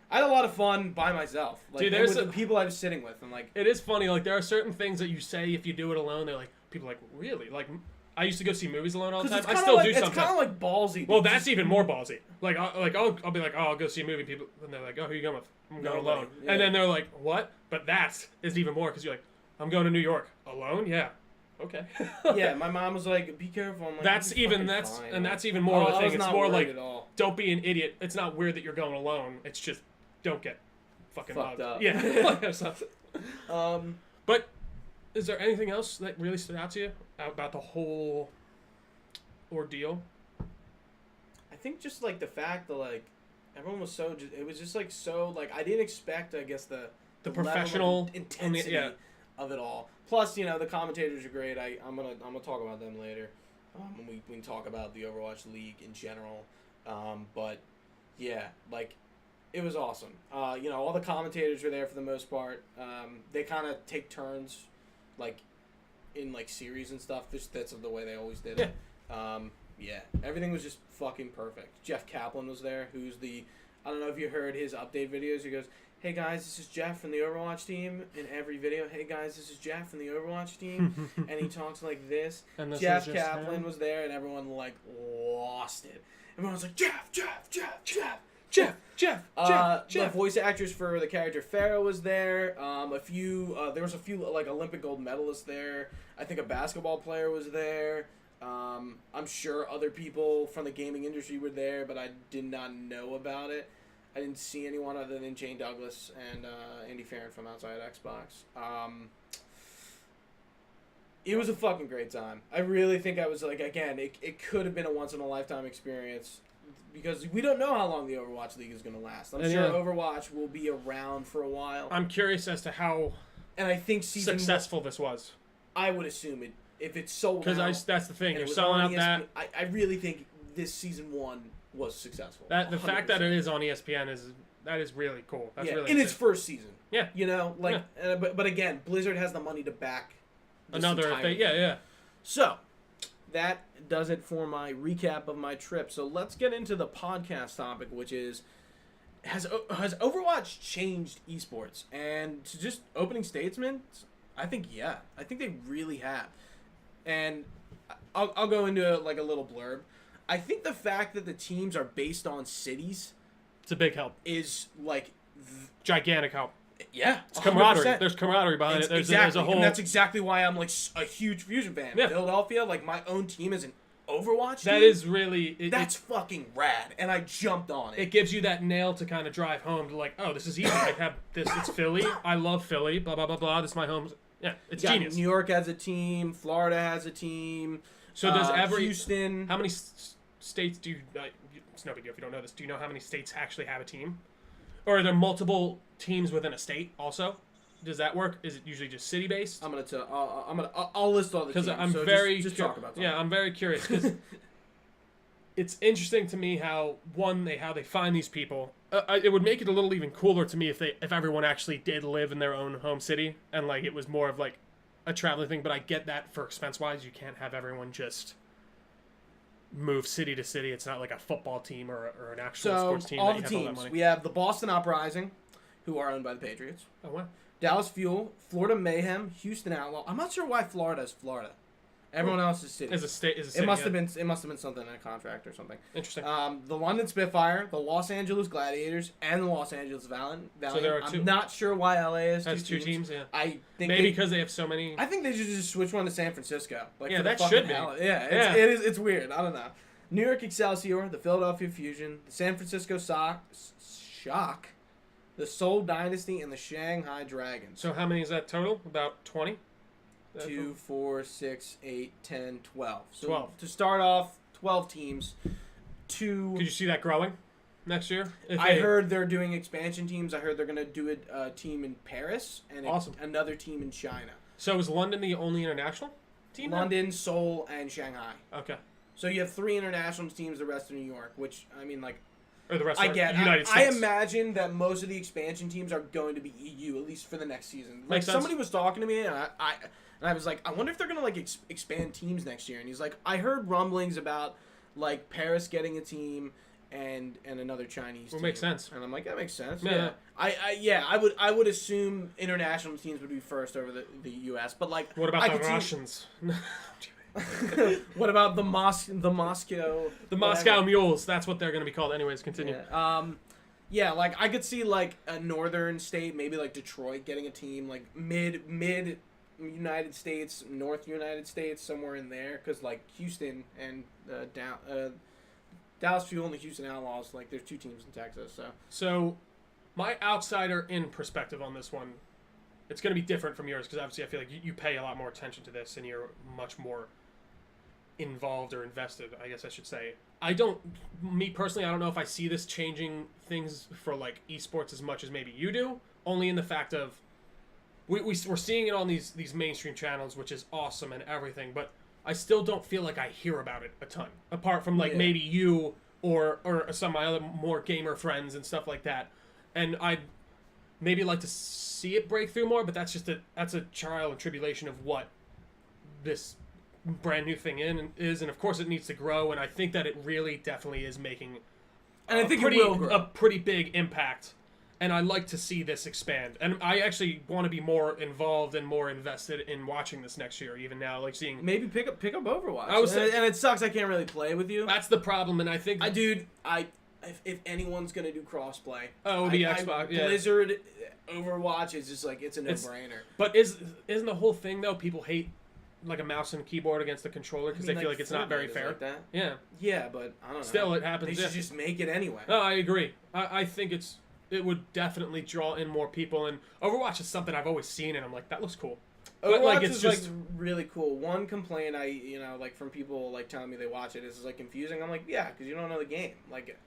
I had a lot of fun by myself. Like, Dude, and there's with the people I was sitting with, and like, It is funny. Like, there are certain things that you say if you do it alone. They're like, people are like, really? Like, I used to go see movies alone all the time. I still do it's sometimes. kind of like ballsy. Well, dude. that's even more ballsy. Like, I'll be like, oh, I'll go see a movie. People, and they're like, oh, who you going with? I'm going Nobody. alone. Yeah. And then they're like, what? But that is even more because you're like, I'm going to New York alone. Yeah. okay. Yeah, my mom was like, "Be careful." I'm like, that's "You'll be even fucking that's fine." and Like, that's even more of a I thing. was It's not more worried like at all. don't be an idiot. It's not weird that you're going alone. It's just don't get fucking Fucked mugged. up. Yeah. But is there anything else that really stood out to you about the whole ordeal? I think just like the fact that like everyone was so it was just like so like I didn't expect, I guess, the professional level of intensity of it all. Plus, the commentators are great. I'm gonna talk about them later when we talk about the Overwatch League in general. But yeah, like it was awesome. All the commentators were there for the most part. They kind of take turns, like in like series and stuff. That's the way they always did it. Yeah, everything was just fucking perfect. Jeff Kaplan was there, who's I don't know if you heard his update videos. He goes, "Hey guys, this is Jeff from the Overwatch team." In every video, "Hey guys, this is Jeff from the Overwatch team," and he talks like this. And this Jeff Kaplan was there, and everyone like lost it. Everyone was like, "Jeff, Jeff, Jeff, Jeff." Jeff. The voice actress for the character Farah was there. There was a few like Olympic gold medalists there. I think a basketball player was there. I'm sure other people from the gaming industry were there, but I did not know about it. I didn't see anyone other than Jane Douglas and Andy Farron from outside Xbox. It was a fucking great time. I really think I was like, again, it could have been a once in a lifetime experience. Because we don't know how long the Overwatch League is going to last. I'm sure Overwatch will be around for a while. I'm curious as to how I think successful this was. I would assume it if it's sold out. Because that's the thing. You're was selling on out ESPN, that. I really think this season 1 was successful. The 100%. fact that it is on ESPN is really cool. That's really in its first season. Yeah. But again, Blizzard has the money to back another thing. Yeah. So, that does it for my recap of my trip. So let's get into the podcast topic, which is, has Overwatch changed esports? And to just opening statements, I think they really have. And I'll go into like a little blurb. I think the fact that the teams are based on cities, it's a big help. Is like gigantic help. Yeah, it's camaraderie. 100%. There's camaraderie behind it. There's a whole. And that's exactly why I'm like a huge Fusion fan. Yeah. Philadelphia, like my own team is an Overwatch team. That is really. That's fucking rad, and I jumped on it. It gives you that nail to kind of drive home to like, oh, this is easy. I have this. It's Philly. I love Philly. Blah blah blah blah. This is my home. Yeah, it's genius. New York has a team. Florida has a team. So does Houston? How many states do you? It's no big deal if you don't know this. Do you know how many states actually have a team, or are there multiple teams within a state also? Does that work? Is it usually just city based? I'll list all the teams. Because I'm just talk about something. Yeah, I'm very curious because it's interesting to me how they find these people. It would make it a little even cooler to me if everyone actually did live in their own home city and like it was more of like a traveling thing. But I get that for expense wise, you can't have everyone just move city to city. It's not like a football team or an actual sports team. All the teams. We have the Boston Uprising, who are owned by the Patriots. Oh wow. Dallas Fuel, Florida Mayhem, Houston Outlaw. I'm not sure why Florida is Florida. Everyone else is city. Is a city. It must have been something in a contract or something. Interesting. The London Spitfire, the Los Angeles Gladiators, and the Los Angeles Valiant. So there are two. I'm not sure why LA has two teams. Yeah. I think maybe because they have so many. I think they should just switch one to San Francisco. Like yeah, that should be. Yeah, it is. It's weird. I don't know. New York Excelsior, the Philadelphia Fusion, the San Francisco Shock, the Seoul Dynasty, and the Shanghai Dragons. So how many is that total? About 20? 2, 4, 6, 8, 10, 12. So 12. To start off, 12 teams. Could you see that growing next year? I heard they're doing expansion teams. I heard they're going to do a team in Paris and another team in China. So is London the only international team? London, Seoul, and Shanghai. Okay. So you have 3 international teams, the rest of New York, which, I mean, like... Or the rest of the United States. I imagine that most of the expansion teams are going to be EU, at least for the next season. Like, Makes sense. Somebody was talking to me, and I was like, I wonder if they're going to, like, expand teams next year. And he's like, I heard rumblings about, like, Paris getting a team and another Chinese team. Makes sense. And I'm like, that makes sense. Yeah. I would assume international teams would be first over the U.S., but, like... What about the Russians? What about the Moscow... The Moscow Mules. That's what they're going to be called. Anyways, continue. Yeah. Like, I could see, like, a northern state, maybe, like, Detroit getting a team, like, mid United States, North United States, somewhere in there, because like Houston and Dallas Fuel and the Houston Outlaws, like there's 2 teams in Texas. So my outsider in perspective on this one, it's going to be different from yours because obviously I feel like you pay a lot more attention to this and you're much more involved or invested, I guess I should say. Me personally, I don't know if I see this changing things for like esports as much as maybe you do, only in the fact of we're seeing it on these mainstream channels, which is awesome and everything, but I still don't feel like I hear about it a ton, apart from like maybe you or some of my other more gamer friends and stuff like that. And I'd maybe like to see it break through more, but that's a trial and tribulation of what this brand new thing is, and of course it needs to grow, and I think that it really definitely is making I think it will grow. A pretty big impact, and I like to see this expand, and I actually want to be more involved and more invested in watching this next year, even now, like seeing maybe pick up Overwatch. And it sucks I can't really play with you. That's the problem, and I think if anyone's gonna do crossplay, it would be Xbox. Blizzard, Overwatch is just like it's a no-brainer. But isn't the whole thing though? People hate like a mouse and keyboard against the controller because they feel like it's not very fair. Like that. Yeah. Yeah, but I don't know. Still, it happens. They should just make it anyway. No, I agree. I think it would definitely draw in more people, and Overwatch is something I've always seen, and I'm like, that looks cool. Overwatch like, is just like really cool. One complaint like from people like telling me they watch it is like confusing. I'm like, yeah, because you don't know the game. Like,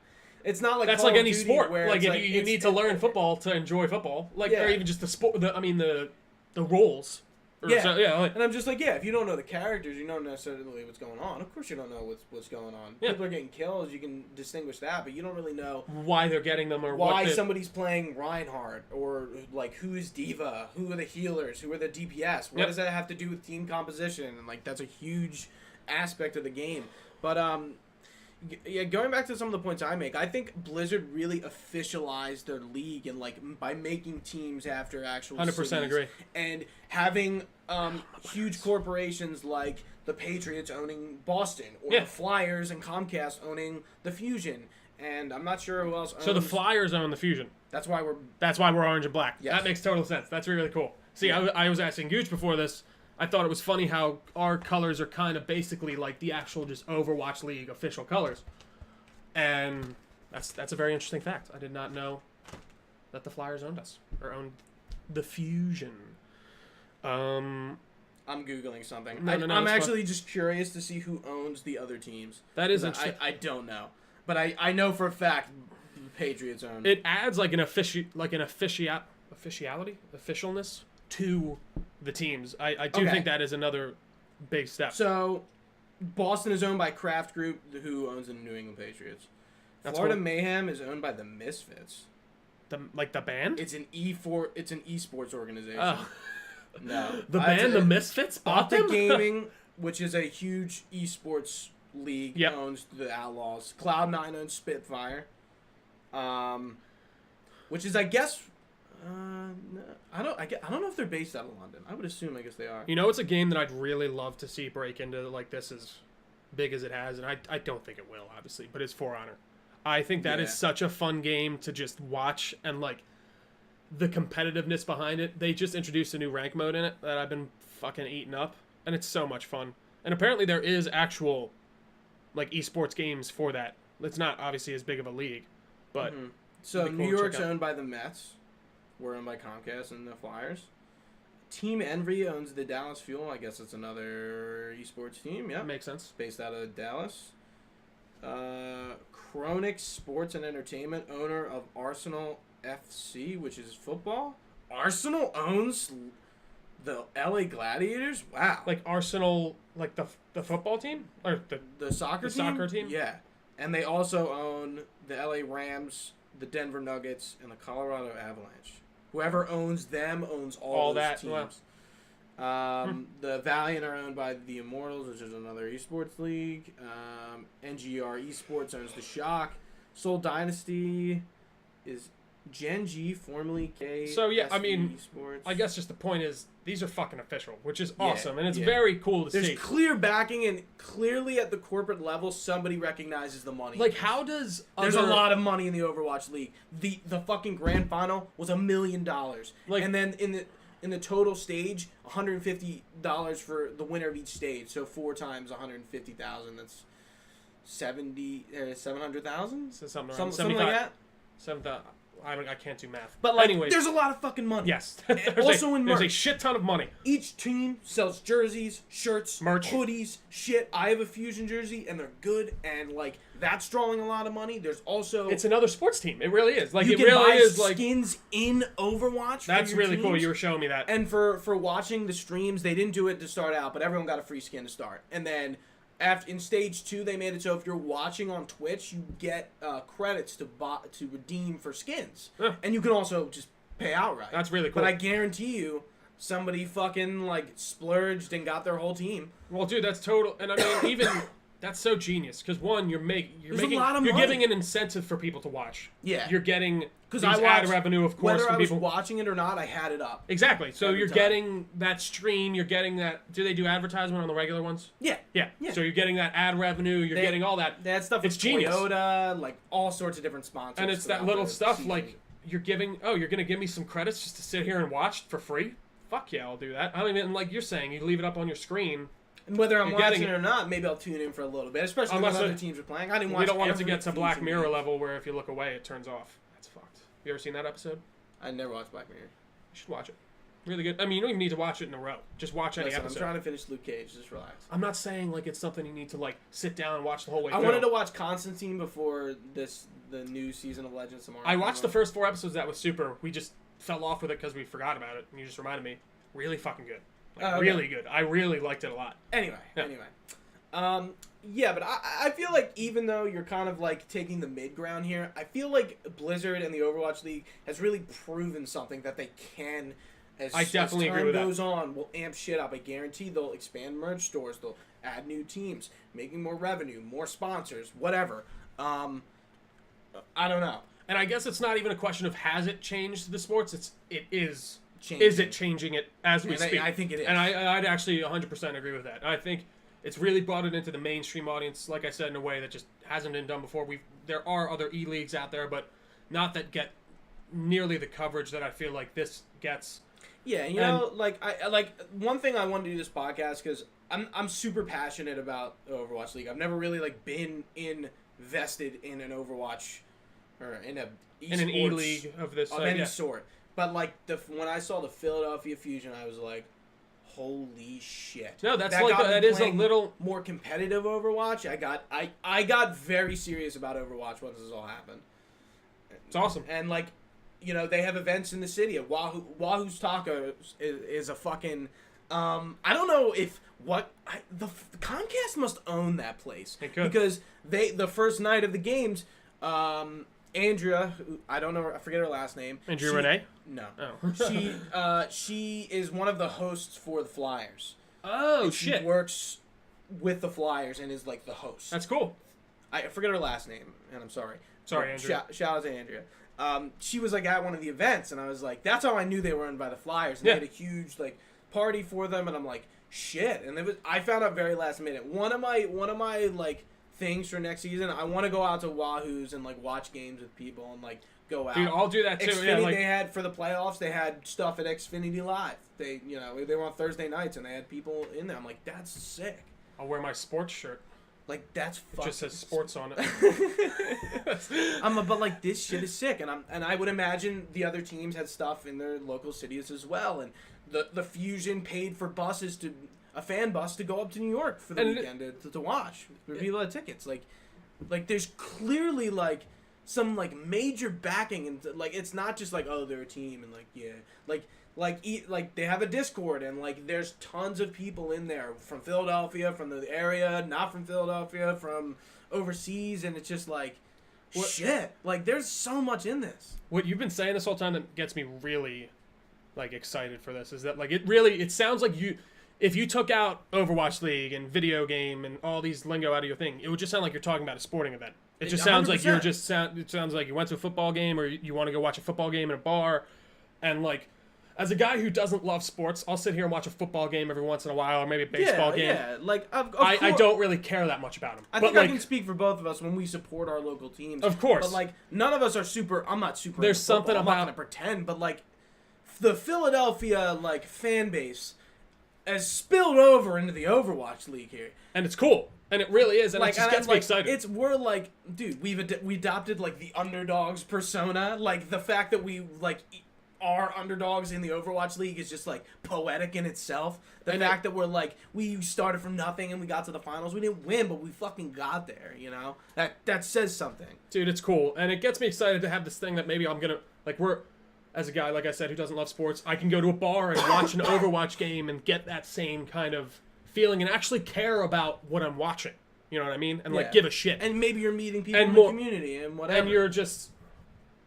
it's not like that's Call like of any Duty sport. Where like if like, you need to learn football to enjoy football, like or even just the sport. The rules. And I'm just like, if you don't know the characters, you don't necessarily what's going on. Of course you don't know what's going on. Yeah. People are getting kills, you can distinguish that, but you don't really know why they're getting them or why somebody's playing Reinhardt, or like who is Diva, who are the healers, who are the DPS. What does that have to do with team composition? And like that's a huge aspect of the game. But going back to some of the points I make, I think Blizzard really officialized their league and like by making teams after actual 100% agree. And having huge corporations like the Patriots owning Boston, or the Flyers and Comcast owning the Fusion, and I'm not sure who else owns. So the Flyers own the Fusion. That's why we're orange and black. Yes. That makes total sense. That's really cool. See, I was asking Gooch before this. I thought it was funny how our colors are kind of basically like the actual just Overwatch League official colors. And that's a very interesting fact. I did not know that the Flyers owned us, or owned the Fusion. I'm Googling something. No, I'm actually just curious to see who owns the other teams. That is interesting. I don't know. But I know for a fact the Patriots own. It adds like an officialness to the teams. I do think that is another big step. So, Boston is owned by Kraft Group, who owns the New England Patriots. Florida Mayhem is owned by the Misfits. The band? It's an eSports organization. Oh. No. The band, the Misfits, bought them? Gaming, which is a huge eSports league, owns the Outlaws. Cloud9 owns Spitfire. Which is, I guess... I don't know if they're based out of London. I would assume. I guess they are. You know, it's a game that I'd really love to see break into like this as big as it has, and I don't think it will, obviously, but it's For Honor. I think that is such a fun game to just watch, and like the competitiveness behind it. They just introduced a new rank mode in it that I've been fucking eating up, and it's so much fun. And apparently there is actual like esports games for that. It's not obviously as big of a league, but so New York's owned by the Mets. We're owned by Comcast and the Flyers. Team Envy owns the Dallas Fuel. I guess it's another esports team. Yeah, makes sense. Based out of Dallas. Chronic Sports and Entertainment, owner of Arsenal FC, which is football. Arsenal owns the LA Gladiators. Wow. Like Arsenal, like the football team or the soccer team. Yeah, and they also own the LA Rams, the Denver Nuggets, and the Colorado Avalanche. Whoever owns them owns all those teams. Wow. The Valiant are owned by the Immortals, which is another esports league. NGR Esports owns the Shock. Soul Dynasty is Gen G, formerly K. So yeah, SE I mean, Esports. I guess just the point is these are fucking official, which is awesome, and it's very cool to see. There's clear backing, and clearly at the corporate level, somebody recognizes the money. Like, how does there's a lot of money in the Overwatch League. The fucking grand final was $1 million. Like, and then in the total stage, $150 for the winner of each stage. So 4 times 150,000. That's 700,000. So something Something like that. 7,000. I can't do math. But like, anyways, there's a lot of fucking money. Yes. There's a shit ton of money. Each team sells jerseys, shirts, merch, hoodies, shit. I have a Fusion jersey, and they're good, and like that's drawing a lot of money. There's also it's another sports team. It really is. Like you it can really buy is like skins in Overwatch. That's for your really teams. cool. You were showing me that. And for watching the streams, they didn't do it to start out, but everyone got a free skin to start, and then. In stage 2, they made it so if you're watching on Twitch, you get credits to redeem for skins, and you can also just pay outright. That's really cool. But I guarantee you, somebody fucking like splurged and got their whole team. Well, dude, that's total. And I mean, even that's so genius because one, you're giving an incentive for people to watch. Yeah, you're getting because ad revenue, of course, whether from I was people watching it or not. I had it up exactly. So you're getting that stream. You're getting that. Do they do advertisement on the regular ones? Yeah. So you're getting that ad revenue. You're getting all that. That stuff. It's genius. Toyota, like all sorts of different sponsors. And it's that little stuff like you're giving. Oh, you're gonna give me some credits just to sit here and watch for free? Fuck yeah, I'll do that. I don't even like you're saying. You leave it up on your screen. And whether I'm watching it or not, maybe I'll tune in for a little bit, especially when other teams are playing. I didn't watch. We don't want it to get to Black Mirror level where if you look away, it turns off. That's fucked. You ever seen that episode? I never watched Black Mirror. You should watch it. Really good. I mean, you don't even need to watch it in a row. Just watch any episode. I'm trying to finish Luke Cage. Just relax. I'm not saying like it's something you need to like sit down and watch the whole way I through. wanted to watch Constantine before the new season of Legends tomorrow. I watched the first 4 episodes. That was super. We just fell off with it because we forgot about it, and you just reminded me. Really fucking good. Like, okay. Really good. I really liked it a lot. Anyway. Yeah, but I feel like even though you're kind of like taking the mid ground here, I feel like Blizzard and the Overwatch League has really proven something that they can. I definitely agree with that. As time goes on, will amp shit up. I guarantee they'll expand merch stores. They'll add new teams, making more revenue, more sponsors, whatever. I don't know. And I guess it's not even a question of has it changed the sports. It is. Changing. Is it changing it as we speak? I think it is. And I'd actually 100% agree with that. I think it's really brought it into the mainstream audience, like I said, in a way that just hasn't been done before. There are other E-leagues out there, but not that get nearly the coverage that I feel like this gets. Yeah, you know, I like one thing I wanted to do this podcast because I'm super passionate about Overwatch League. I've never really like been invested in an Overwatch or in an E-league of this of any sort. But like when I saw the Philadelphia Fusion, I was like, "Holy shit!" No, that is a little more competitive Overwatch. I got very serious about Overwatch once this all happened. It's awesome. And like, you know, they have events in the city. Wahoo's Tacos is a fucking. I don't know if the Comcast must own that place because the first night of the games. Andrea, who, I don't know, I forget her last name. Andrea Renee? No. Oh. She is one of the hosts for the Flyers. Oh, and shit. She works with the Flyers and is like the host. That's cool. I forget her last name, and I'm sorry. Sorry, Andrea. Shout out to Andrea. She was like at one of the events, and I was like, that's how I knew they were owned by the Flyers. And they had a huge like party for them, and I'm like, shit. And I found out very last minute. One of my like things for next season, I want to go out to Wahoo's and like watch games with people and like go out. Dude, I'll do that too. Xfinity, they had for the playoffs, they had stuff at Xfinity Live. They were on Thursday nights and they had people in there. I'm like, that's sick. I'll wear my sports shirt. Like that's fucking. It just says sports on it. But like this shit is sick, and I would imagine the other teams had stuff in their local cities as well, and the Fusion paid for buses to. A fan bus to go up to New York for the weekend to watch. For people that had tickets. Like there's clearly like some like major backing and like it's not just like oh they're a team and like yeah like they have a Discord and like there's tons of people in there from Philadelphia, from the area, not from Philadelphia, from overseas, and it's just like shit. Like there's so much in this. What you've been saying this whole time that gets me really like excited for this is that like it sounds like if you took out Overwatch League and video game and all these lingo out of your thing, it would just sound like you're talking about a sporting event. It just sounds 100%. It sounds like you went to a football game or you want to go watch a football game in a bar. And like, as a guy who doesn't love sports, I'll sit here and watch a football game every once in a while or maybe a baseball game. Yeah, like I don't really care that much about them. I think I can speak for both of us when we support our local teams. Of course. But like, none of us are super. I'm not super. There's into football. something I'm about. not gonna pretend, but like. the Philadelphia like fan base has spilled over into the Overwatch League here. And it's cool. And it really is. And Like, it just gets me excited. We're like, dude, we adopted like the underdogs persona. Like the fact that we like are underdogs in the Overwatch League is just like poetic in itself. The fact that we're like, we started from nothing and we got to the finals. We didn't win, but we fucking got there. You know, that says something. Dude, it's cool. And it gets me excited to have this thing that maybe I'm gonna like. As a guy, like I said, who doesn't love sports, I can go to a bar and watch an Overwatch game and get that same kind of feeling and actually care about what I'm watching. You know what I mean? And like give a shit. And maybe you're meeting people in the community and whatever. And you're just,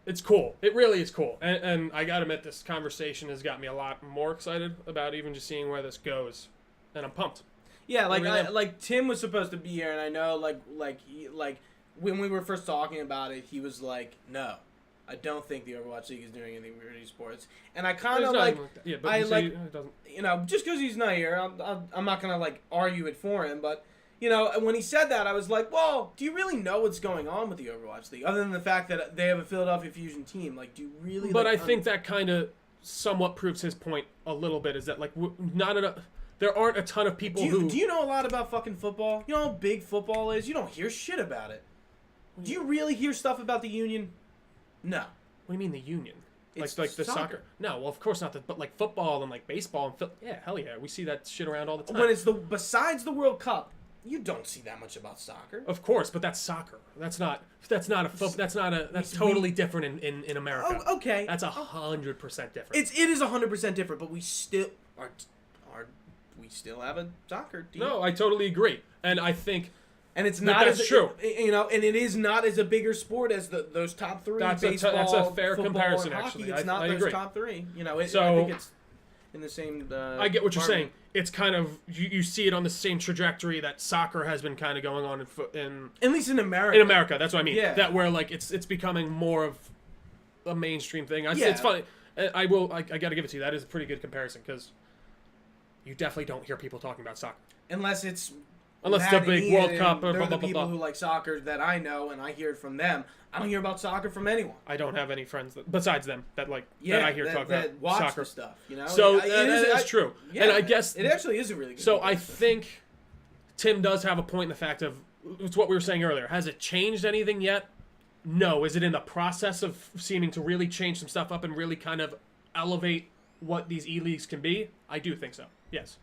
it's cool. It really is cool. And I gotta admit, this conversation has got me a lot more excited about even just seeing where this goes. And I'm pumped. Yeah, like Tim was supposed to be here, and I know like when we were first talking about it, he was like, no. I don't think the Overwatch League is doing anything with esports, and I kind of like, yeah, but it doesn't. You know, just because he's not here, I'm not gonna like argue it for him. But you know, when he said that, I was like, well, do you really know what's going on with the Overwatch League, other than the fact that they have a Philadelphia Fusion team? Like, do you really? But I think that kind of somewhat proves his point a little bit. Is that like not enough? There aren't a ton of people who. Do you know a lot about fucking football? You know how big football is? You don't hear shit about it. Do you really hear stuff about the Union? No. What do you mean the Union? It's like the soccer? No, well, of course not. But like football and like baseball and yeah, hell yeah, we see that shit around all the time. When it's besides the World Cup, you don't see that much about soccer. Of course, but that's soccer. That's totally different in America. Oh, okay. That's 100% different. It is 100% different, but we still we still have a soccer team. No, I totally agree, and I think. And it's not that's true. You know, and it is not as a bigger sport as those top three. That's a fair comparison, and hockey. actually. It's not I those agree. top three. You know, I think it's in the same. I get what you're saying. It's kind of you see it on the same trajectory that soccer has been kind of going on in at least in America. In America, that's what I mean. Yeah. That where like it's becoming more of a mainstream thing. It's funny. I got to give it to you. That is a pretty good comparison because you definitely don't hear people talking about soccer unless it's the big World Cup or they're blah, the blah, blah, people blah. who like soccer that I know and I hear it from them. I don't hear about soccer from anyone. I don't have any friends besides them that that I hear talk about watch soccer the stuff. You know, so that is true. Yeah, and I guess it actually is a really good. So I think Tim does have a point in the fact of it's what we were saying earlier. Has it changed anything yet? No. Is it in the process of seeming to really change some stuff up and really kind of elevate what these E-leagues can be? I do think so. Yes,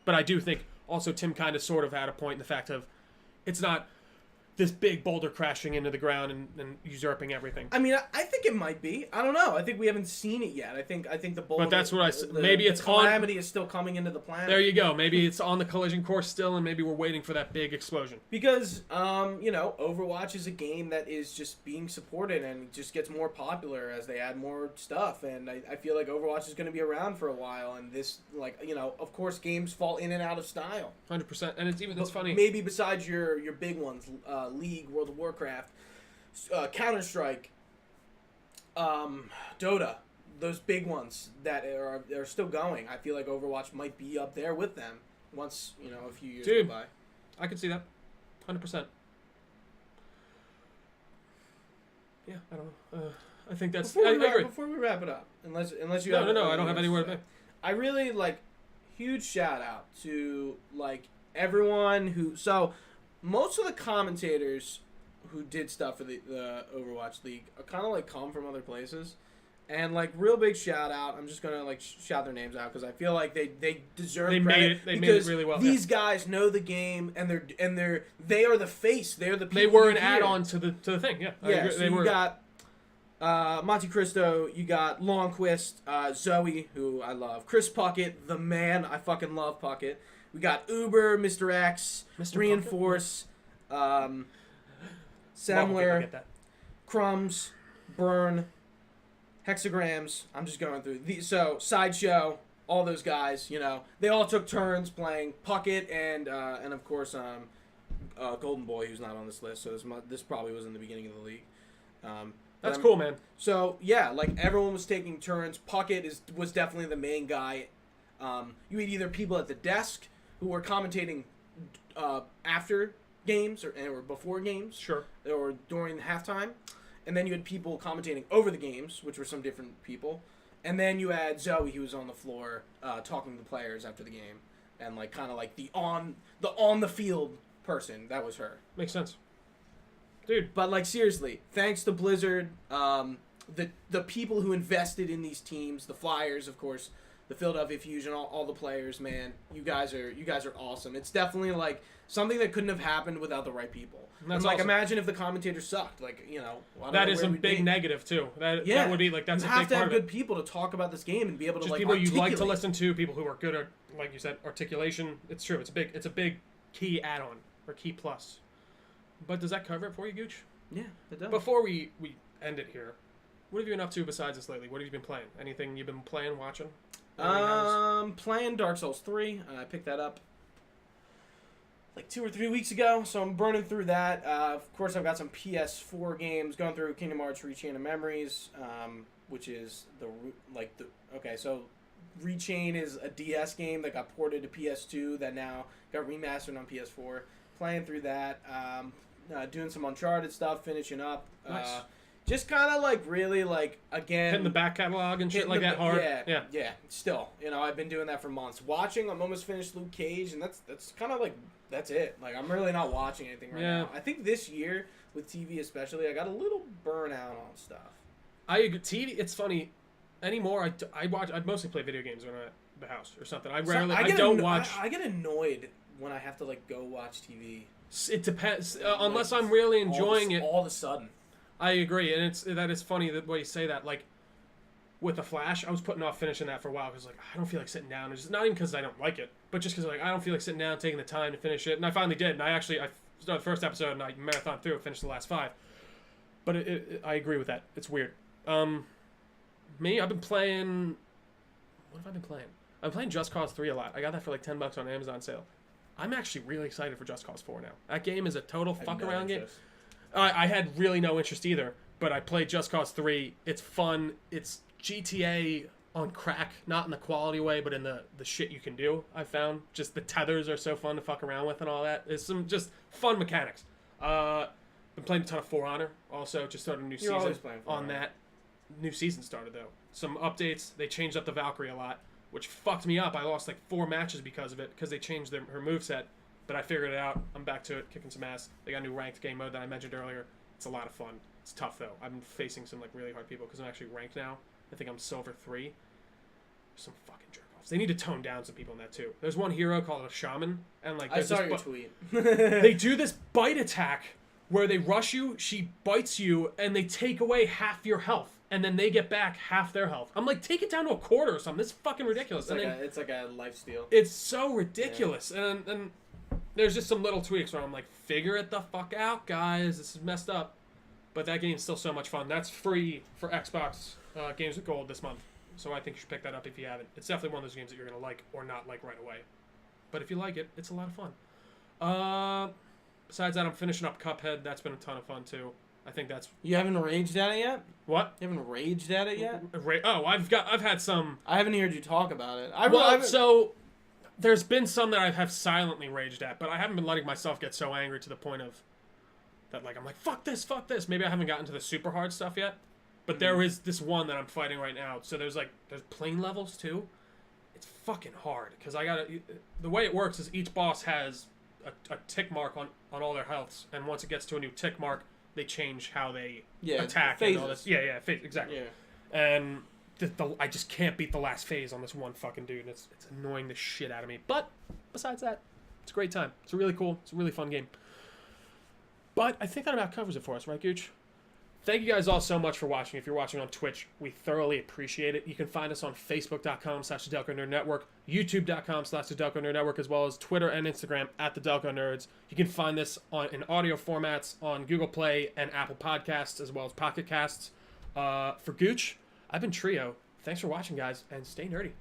but I do think also Tim kind of sort of had a point in the fact of it's not this big boulder crashing into the ground and usurping everything. I mean, I think it might be. I don't know. I think we haven't seen it yet. I think the boulder. But that's what I said. Maybe it's calamity is still coming into the planet. There you go. Maybe it's on the collision course still, and maybe we're waiting for that big explosion. Because you know, Overwatch is a game that is just being supported and just gets more popular as they add more stuff. And I feel like Overwatch is going to be around for a while. And this, like, you know, of course, games fall in and out of style. 100%. And it's funny. Maybe besides your big ones. League, World of Warcraft, Counter-Strike, Dota, those big ones that are still going. I feel like Overwatch might be up there with them once, you know, a few years go by. I can see that. 100%. Yeah, I don't know. I think that's... I agree. Before we wrap it up, unless you have... No, I don't have anywhere to say. I really, like, huge shout out to, like, everyone who... So... Most of the commentators who did stuff for the Overwatch League are kind of like come from other places, and like real big shout out. I'm just gonna like shout their names out because I feel like they deserve credit. They made it really well. These guys know the game and they are the face. They're the people. They were an add-on to the thing. Yeah. Yeah. So you got Monte Cristo. You got Longquist, Zoe, who I love, Chris Puckett, the man. I fucking love Puckett. We got Uber, Mr. X, Reinforce, Semler, Crumbs, Burn, Hexagrams. I'm just going through these. So Sideshow, all those guys, you know, they all took turns playing Puckett and of course Golden Boy, who's not on this list. So this probably was in the beginning of the league. That's cool, man. So yeah, like everyone was taking turns. Puckett was definitely the main guy. You had either people at the desk who were commentating after games or before games, sure, or during halftime, and then you had people commentating over the games, which were some different people, And then you add Zoe, who was on the floor talking to the players after the game, and like kind of like the on the field person. That was her. Makes sense, dude. But like seriously, thanks to Blizzard, the people who invested in these teams, the Flyers, of course, the Philadelphia Fusion, all the players, man, you guys are awesome. It's definitely like something that couldn't have happened without the right people. That's like awesome. Imagine if the commentators sucked. Like, you know, that is a big negative too. That would be like that's you a big have to part have of it. good people to talk about this game and be able to Just like people you like to articulate. listen to, people who are good at, like you said, articulation. It's true. It's a big key add-on or key plus. But does that cover it for you, Gooch? Yeah, it does. Before we end it here, what have you been up to besides this lately? What have you been playing? Anything you've been playing, watching? Playing Dark Souls 3. I picked that up like 2 or 3 weeks ago, so I'm burning through that. Of course, I've got some PS4 games, going through Kingdom Hearts Rechain of Memories, which is so Rechain is a DS game that got ported to PS2 that now got remastered on PS4. Playing through that, doing some Uncharted stuff, finishing up. Nice. Just kind of like really like again Hitting the back catalog and shit like that hard. Yeah. Still, you know, I've been doing that for months. Watching, I'm almost finished Luke Cage, and that's kind of like that's it. Like I'm really not watching anything right now. I think this year with TV especially, I got a little burnout on stuff. I agree. TV. It's funny. Anymore, I mostly play video games when I'm at the house or something. I don't watch. I get annoyed when I have to like go watch TV. It depends. Unless I'm really enjoying it. All of a sudden. I agree, and that is funny the way you say that. Like with the Flash, I was putting off finishing that for a while because like I don't feel like sitting down. It's just not even because I don't like it, but just because like I don't feel like sitting down, taking the time to finish it. And I finally did. And I started the first episode and I marathon through, finished the last 5. But I agree with that. It's weird. Me, I've been playing. What have I been playing? I'm playing Just Cause 3 a lot. I got that for like $10 on Amazon sale. I'm actually really excited for Just Cause 4 now. That game is a total fuck around game. I had really no interest either, but I played Just Cause 3. It's fun. It's GTA on crack, not in the quality way, but in the shit you can do, I found. Just the tethers are so fun to fuck around with and all that. There's some just fun mechanics. Been playing a ton of For Honor. Also, just started a new season on that. New season started, though. Some updates. They changed up the Valkyrie a lot, which fucked me up. I lost like 4 matches because of it, because they changed her moveset. But I figured it out. I'm back to it, kicking some ass. They got a new ranked game mode that I mentioned earlier. It's a lot of fun. It's tough, though. I've been facing some like really hard people because I'm actually ranked now. I think I'm Silver 3. Some fucking jerk-offs. They need to tone down some people in that, too. There's one hero called a Shaman, and like I saw your tweet. They do this bite attack where they rush you, she bites you, and they take away half your health. And then they get back half their health. I'm like, take it down to a quarter or something. This is fucking ridiculous. It's like a lifesteal. It's so ridiculous. Yeah. And there's just some little tweaks where I'm like, figure it the fuck out, guys. This is messed up. But that game's still so much fun. That's free for Xbox Games with Gold this month. So I think you should pick that up if you haven't. It's definitely one of those games that you're going to like or not like right away. But if you like it, it's a lot of fun. Besides that, I'm finishing up Cuphead. That's been a ton of fun, too. I think that's... You haven't raged at it yet? What? You haven't raged at it yet? I've had some... I haven't heard you talk about it. So there's been some that I have silently raged at, but I haven't been letting myself get so angry to the point of that, like, I'm like, fuck this. Maybe I haven't gotten to the super hard stuff yet, but there is this one that I'm fighting right now. So there's plane levels, too. It's fucking hard, because the way it works is each boss has a tick mark on all their healths, and once it gets to a new tick mark, they change how they attack phases. And all this. Yeah, exactly. Yeah. And I just can't beat the last phase on this one fucking dude. And it's annoying the shit out of me. But besides that, it's a great time. It's really cool. It's a really fun game. But I think that about covers it for us, right, Gooch? Thank you guys all so much for watching. If you're watching on Twitch, we thoroughly appreciate it. You can find us on Facebook.com/The Delco Nerd Network, YouTube.com/The Delco Nerd Network, as well as Twitter and Instagram @The Delco Nerds. You can find this in audio formats on Google Play and Apple Podcasts, as well as Pocket Casts. For Gooch, I've been Trio. Thanks for watching, guys, and stay nerdy.